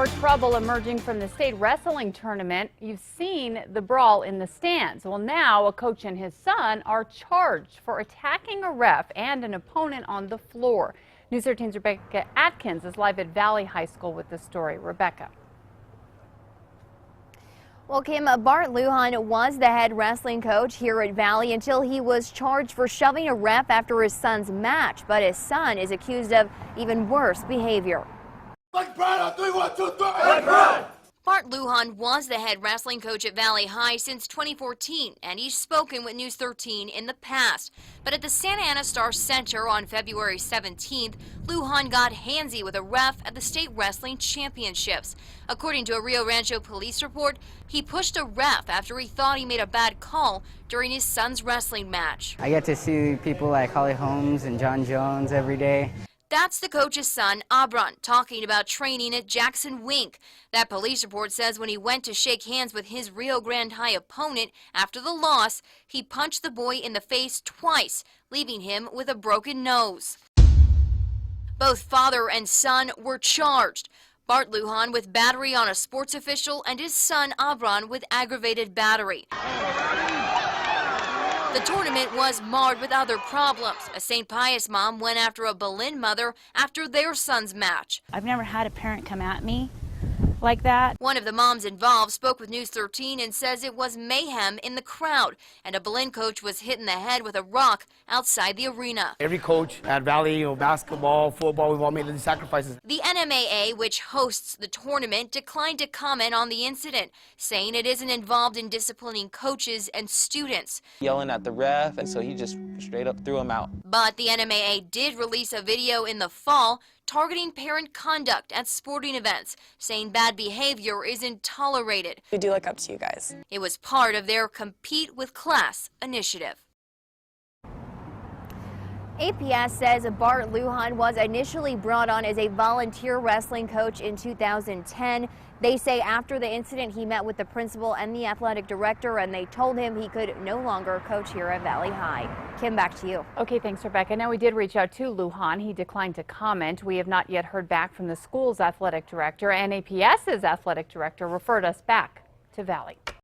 more trouble emerging from the state wrestling tournament. You've seen the brawl in the stands. Well, now a coach and his son are charged for attacking a ref and an opponent on the floor. News 13's Rebecca Atkins is live at Valley High School with the story. Rebecca. Well, Kim, Bart Lujan was the head wrestling coach here at Valley until he was charged for shoving a ref after his son's match. But his son is accused of even worse behavior. Bart Lujan was the head wrestling coach at Valley High since 2014, and he's spoken with News 13 in the past. But at the Santa Ana Star Center on February 17th, Lujan got handsy with a ref at the state wrestling championships. According to a Rio Rancho police report, he pushed a ref after he thought he made a bad call during his son's wrestling match. I get to see people like Holly Holmes and John Jones every day. That's the coach's son, Abron, talking about training at Jackson Wink. That police report says when he went to shake hands with his Rio Grande High opponent after the loss, he punched the boy in the face twice, leaving him with a broken nose. Both father and son were charged. Bart Lujan with battery on a sports official and his son, Abron, with aggravated battery. The tournament was marred with other problems. A St. Pius mom went after a Berlin mother after their son's match. I've never had a parent come at me like that. One of the moms involved spoke with News 13 and says it was mayhem in the crowd, and a Berlin coach was hit in the head with a rock outside the arena. Every coach at Valley, basketball, football, we've all made these sacrifices. The NMAA, which hosts the tournament, declined to comment on the incident, saying it isn't involved in disciplining coaches and students. Yelling at the ref, and so he just straight up threw him out. But the NMAA did release a video in the fall targeting parent conduct at sporting events, saying bad behavior isn't tolerated. We do look up to you guys. It was part of their Compete with Class initiative. APS says Bart Lujan was initially brought on as a volunteer wrestling coach in 2010. They say after the incident, he met with the principal and the athletic director, and they told him he could no longer coach here at Valley High. Kim, back to you. Okay, thanks, Rebecca. Now, we did reach out to Lujan. He declined to comment. We have not yet heard back from the school's athletic director, and APS's athletic director referred us back to Valley.